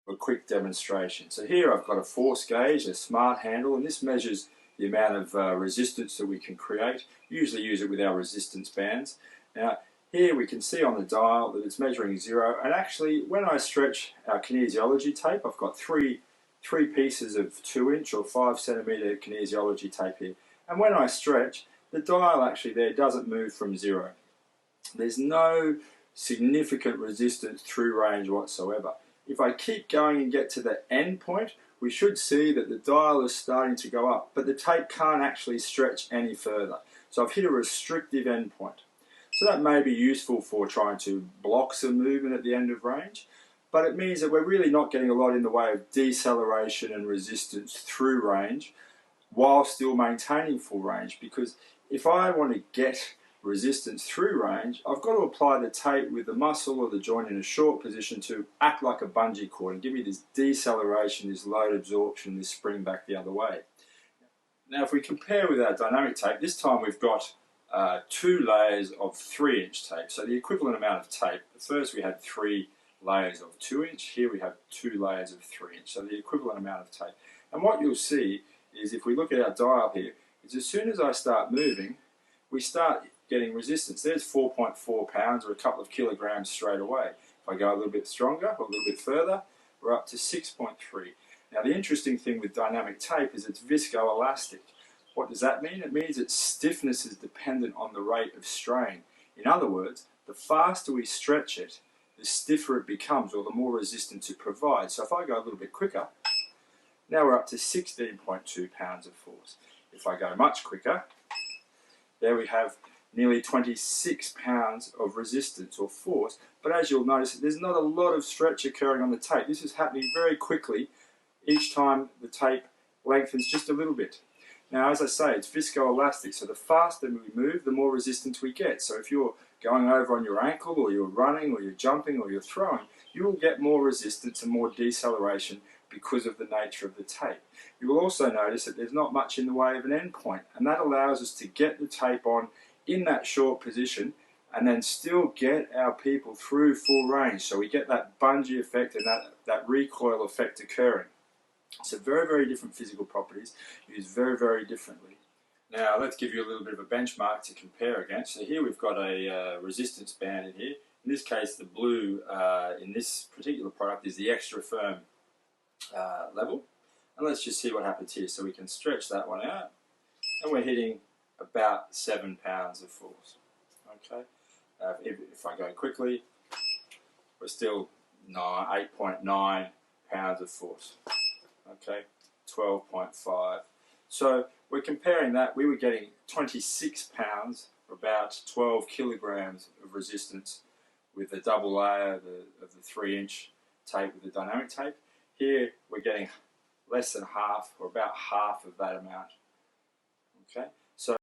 A quick demonstration. So here I've got a force gauge, a smart handle, and this measures the amount of resistance that we can create. Usually use it with our resistance bands. Now here we can see on the dial that it's measuring 0, and actually when I stretch our kinesiology tape, I've got three pieces of 2-inch or 5-centimeter kinesiology tape here, and when I stretch, the dial actually there doesn't move from 0. There's no significant resistance through range whatsoever. If I keep going and get to the end point, we should see that the dial is starting to go up, but the tape can't actually stretch any further. So I've hit a restrictive end point. So that may be useful for trying to block some movement at the end of range, but it means that we're really not getting a lot in the way of deceleration and resistance through range while still maintaining full range, because if I want to get resistance through range, I've got to apply the tape with the muscle or the joint in a short position to act like a bungee cord and give me this deceleration, this load absorption, this spring back the other way. Now if we compare with our dynamic tape, this time we've got 2 layers of 3-inch tape, so the equivalent amount of tape. At first we had 3 layers of 2-inch, here we have 2 layers of 3-inch, so the equivalent amount of tape. And what you'll see is, if we look at our dial here, is as soon as I start moving, we start getting resistance. There's 4.4 pounds or a couple of kilograms straight away. If I go a little bit stronger or a little bit further, we're up to 6.3. Now the interesting thing with dynamic tape is it's viscoelastic. What does that mean? It means its stiffness is dependent on the rate of strain. In other words, the faster we stretch it, the stiffer it becomes, or the more resistance it provides. So if I go a little bit quicker, now we're up to 16.2 pounds of force. If I go much quicker, there we have nearly 26 pounds of resistance or force, but as you'll notice, there's not a lot of stretch occurring on the tape. This is happening very quickly each time the tape lengthens just a little bit. Now as I say, it's viscoelastic, so the faster we move, the more resistance we get. So if you're going over on your ankle, or you're running, or you're jumping, or you're throwing, you will get more resistance and more deceleration because of the nature of the tape. You will also notice that there's not much in the way of an end point, and that allows us to get the tape on in that short position and then still get our people through full range. So we get that bungee effect and that recoil effect occurring. So very, very different physical properties, used very, very differently. Now let's give you a little bit of a benchmark to compare against. So here we've got a resistance band in here. In this case, the blue in this particular product is the extra firm level. And let's just see what happens here. So we can stretch that one out, and we're hitting about 7 pounds of force. Okay, if I go quickly, we're still 8.9 pounds of force. Okay, 12.5. So we're comparing that. We were getting 26 pounds, about 12 kilograms of resistance with the double layer of the 3-inch tape with the dynamic tape. Here we're getting less than half, or about half of that amount. Okay.